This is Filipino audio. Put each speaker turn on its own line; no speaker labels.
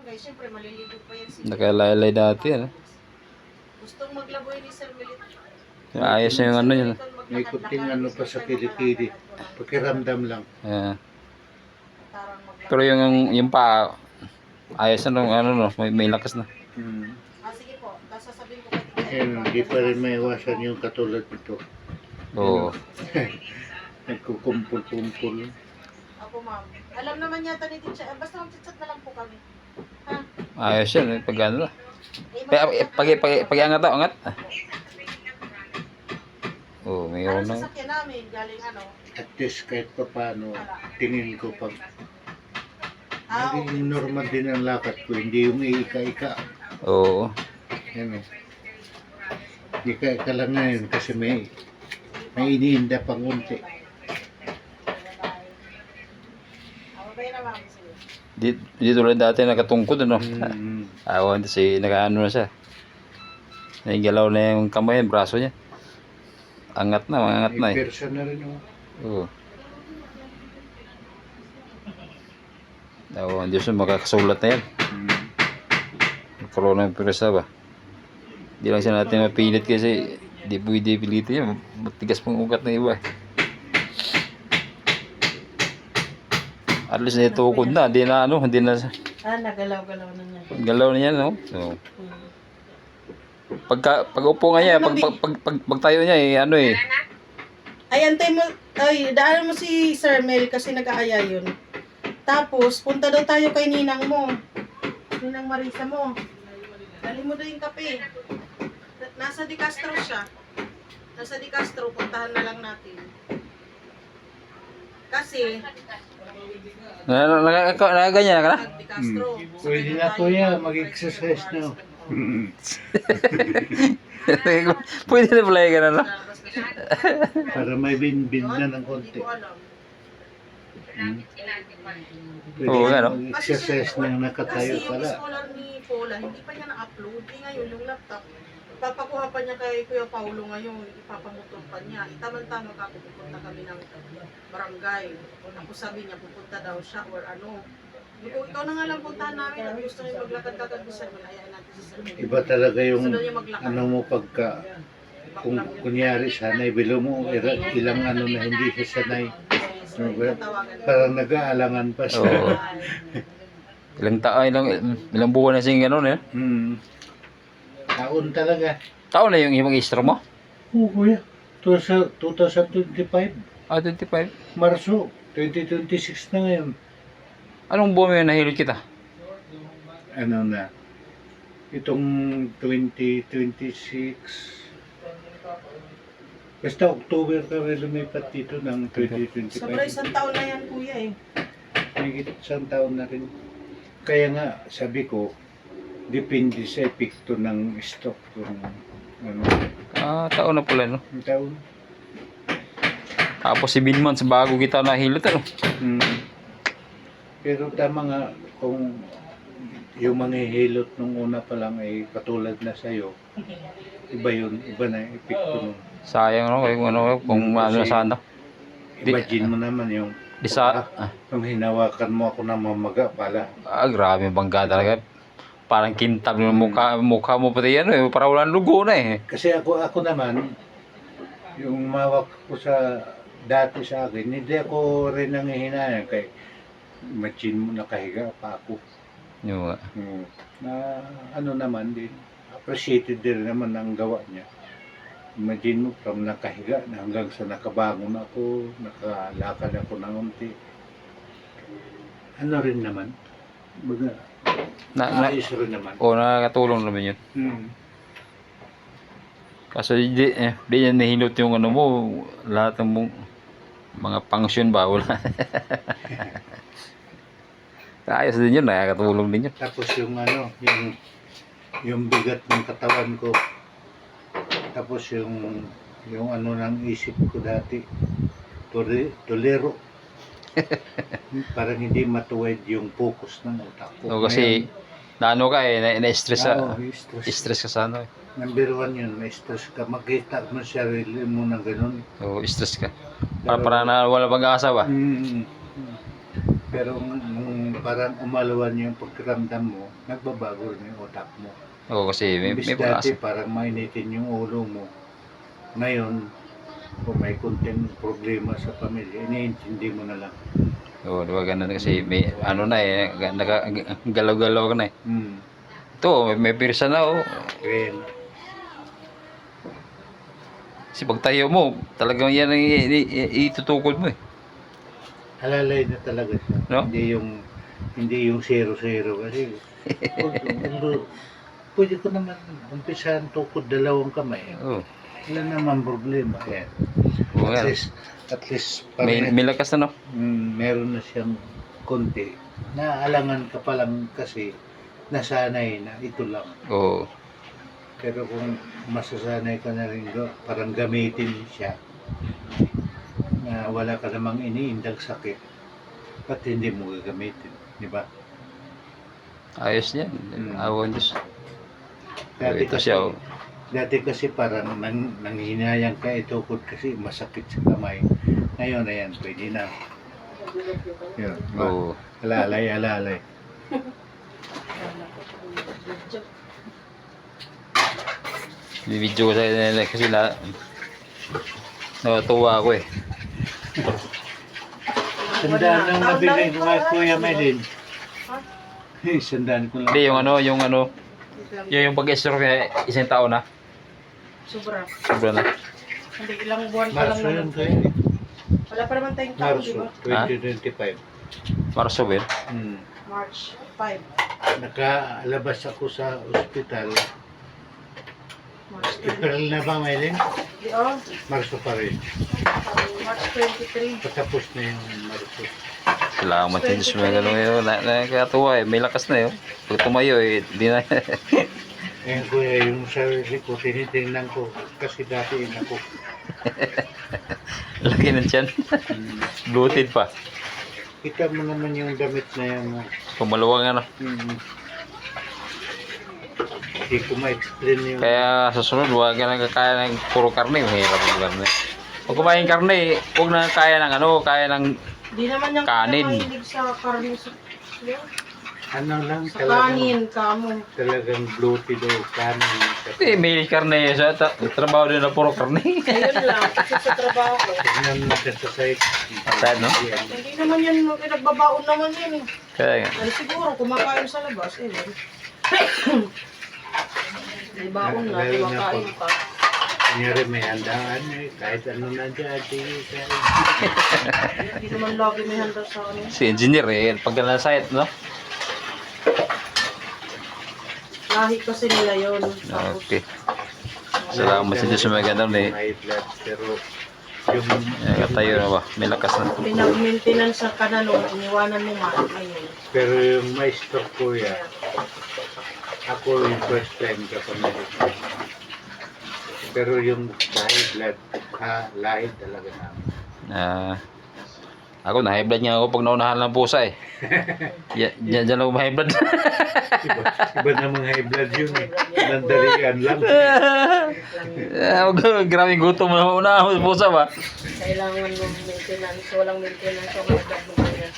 barangay. Siyempre, maliligo pa yan si
Nakalaylay dati, ano?
Gustong maglaboy ni Sir Milit.
Ayos na yung ano yun.
May kunting ano pa sa kilikili. Pakiramdam lang.
Pero yung pa, ayos na nung ano, no? May lakas na.
Sige po. Tapos sasabihin ko kay Tia.
Hindi pa rin maiwasan yung katulad nito.
Oo.
Nagkukumpul-kumpul.
Ako, ma'am. Alam naman yata ni Teacher. Basta mag-chat na lang po kami. Ha?
Ayos yan, pag ano na.
Eh,
Pag angat daw, angat. Oo, mayroon
ano
na.
sasakyan namin? Galing ano?
At least kahit pa paano, tingin ko pag
Ah, okay.
naging normal din ang lakad ko, hindi yung ika-ika.
Oo.
Yan eh. Ika-ika lang ngayon kasi may iniinda pang unti.
Mabay na, ma'am. Sige.
Dito ulit dati nakatungkod, ano?
Mm.
Awan kasi nakaano na siya. Naigalaw na yung kamay, yung braso niya. Angat na, mangangat na
May
eh.
persa na rin oh.
Oo. Awan, Diyos mo, makakasulat na yan. Corona yung pirasa ba? Hindi lang siya natin mapilit kasi di pwede pilitin yan. Matigas pang ugat na iba eh. At least natukod na, hindi na ano, hindi na
Nagalaw-galaw na niya.
galaw na yan, no? So, pag upo nga niya, pag tayo niya eh, ano eh.
Ay, antay mo, ay, daan mo si Sir Mel kasi nag-aaya yun. Tapos, punta daw tayo kay Ninang mo. Ninang Marisa mo. Dali mo daw yung kape. Nasa Di Castro siya. Nasa Di Castro, puntahan na lang natin. Kasi,
Nakaganyan ka na?
Di Castro.
Pwede na kuya, mag-exercise na.
Pwede na pala ka na, no?
Para may bin-bin na ng konti.
Hindi ko alam.
Pwede
Oo, nga, no?
mag-exercise na nakatayo
Kasi yung
pala.
scholar ni Paula, hindi pa niya na-upload. Di ngayon yung laptop. Ipapakuha pa niya kay Kuya Paulo ngayon. Ipapamotor pa niya. Itamang-tama ka pupunta kami ng barangay. Ako sabi niya, pupunta daw siya or ano. Ikaw na nga lang puntahan namin at gusto niya maglakad-lakad ko sir. Hayaan natin si sir.
Iba talaga yung
Gusto niya maglakad.
ano mo pagka kung kunyari sanay bilo mo ilang ano na hindi siya sanay. Ano ba? Parang nag-aalangan pa siya.
Oo. Ilang buwan na siyang gano'n eh.
Taon talaga.
Taon na yung ibang istro mo?
Oo kuya. 2025,
Ah, 25.
Marso, 2026 na ngayon.
Anong buwan mo yung nahilot kita?
Ano na, itong 2026, basta October kami lumipat dito ng 2025.
Sobra isang taon na yan kuya eh.
May isang taon na rin. Kaya nga, sabi ko, depende sa epekto ng stock. Kung ano,
Ah, taon na pala, no?
ang taon.
Tapos 7 months bago kita nahilot, ano?
Pero tama nga, kung yung mga hilot nung una pa lang ay katulad na sa'yo, iba yun, iba na yung epekto nun.
Sayang, no? Kung ano na sana.
Imagine mo naman yung nung hinawakan mo ako ng mamaga pala.
Grabe bangga talaga. Parang kintab yung mukha mo pati ano eh. Parang walang lugo na eh.
Kasi ako naman, yung mawak ko sa dati sa akin, hindi ako rin nangihinayang kay imagine mo nakahiga pa ako.
Yung,
Na ano naman din, appreciated din naman ang gawa niya. Imagine mo from nakahiga na hanggang sa nakabangon ako, nakalakad ako ng unti. Ano rin naman, baga, ayos rin naman.
nakakatulong naman yun. Kaso di yan nahilot yung ano mo, lahat ng mga function ba, wala. Ayos din yun, nakakatulong din yun.
Tapos yung ano, yung bigat ng katawan ko. Tapos yung ano ng isip ko dati, tolero. Parang hindi matuwid yung focus ng utak ko.
So, kasi naano ka eh, na-stress
stress.
stress ka sa ano eh.
Number one yun, na-stress ka. Makita mo sarili mo ng ganun.
So, stress ka. Para na wala pag-asa ba?
Pero nung parang umalawan yung pagkaramdam mo, nagbabago rin yung utak mo.
Oo, kasi may
Imbis
pag-asa.
dati parang mainitin yung ulo mo. Ngayon, kung may konting problema sa pamilya, iniintindi mo na lang.
Oo, di ba ganun kasi may ano na eh, galaw-galaw ka na eh.
Hmm.
Ito, may pirsa na oh.
Kaya,
Kasi pag tayo mo, talagang yan ang itutukod mo eh.
alalay na talaga siya.
No?
Hindi yung 0-0 kasi. Pwede ko naman umpisahan tukod dalawang kamay.
Oo.
Wala naman problema. Yan.
Oo nga.
At least
May lakas na no?
meron na siyang konti. Naalangan ka pa lang kasi nasanay na ito lang.
Oo.
Pero kung masasanay ka na rin, parang gamitin siya, na wala ka namang iniindang sakit, ba't hindi mo gagamitin? Di ba?
Ayos niyan. Awan Diyos.
Dati
Ito
kasi,
siya oh.
dati kasi parang nanghinayang ka itukod kasi masakit sa kamay. Ngayon, ayan, pwede na. Yun, diba?
Oo.
Alalay.
Bibidyo ko sa nila kasi natuwa ako eh.
Sandaan lang nabigay ko kay Kuya Melin. Sandaan ko lang.
Hindi, yung yung pag-stroke niya, isang taon na.
Sobra.
Sobra na.
Hindi, ilang buwan pa lang
Marso yun
naman.
kayo.
Wala pa naman tayong taon, di
Marso,
ba?
2025.
Marso ba yun?
March 5.
Nakalabas ako sa ospital.
March 20.
April na ba, Melin?
Di, oh,
Marso pa rin.
March 23.
Patapos na yung Marso.
Salamat din sa mga ganun yun. Nakakatuwa eh. May lakas na yun. Pag tumayo eh, di na.
Ngayon kuya, yung sarili ko, tinitingnan ko. Kasi dati ako.
Laki ng tiyan. Bloated pa.
Kita mo naman yung damit na yan.
Pumaluwang ano.
Hindi ko ma-explain yung...
Kaya sa sunod, huwag ka nang kaya ng puro karne. Mahirap yung karne. Pag kumain karne, huwag na kaya ng ano, kaya ng
Di naman yung
Kanin.
mahilig sa karne sa,
Ano lang,
sa kanin, kamo.
talagang bloated o kanin.
may karne sa trabaho din na puro karne.
Ayun lang, kasi sa trabaho ko.
Tignan mo siya sa site.
Sad, no?
Hindi naman yan, pinagbabaon naman yan eh.
Kaya nga.
Ay siguro, kumakain sa labas, eh. May baon na,
Lalo na
kumakain pa.
Kunyari may handaan eh, kahit ano na dyan, sige, kahit.
Hindi naman lagi may handa sa ano.
Si engineer eh, pag na site, no?
Lahi kasi nila yun. Tapos,
Okay. Salamat sa Diyos sa mga ganun eh.
High blood, pero yung...
Tayo na ba? May lakas na.
pinag-maintenance ka na nung iniwanan mo man. Ayun.
Pero yung maestro ko yan, ako yung first time sa pamilya. Pero yung high blood, lahi talaga namin.
Ako na high blood nga ako pag naunahan ng pusa eh. Diyan ako high blood.
Iba namang high blood yun eh. Nandalian lang.
Grabe gutom na unahan ng pusa ba?
Kailangan mo maintenance. Walang maintenance. So, may blood mo kanya.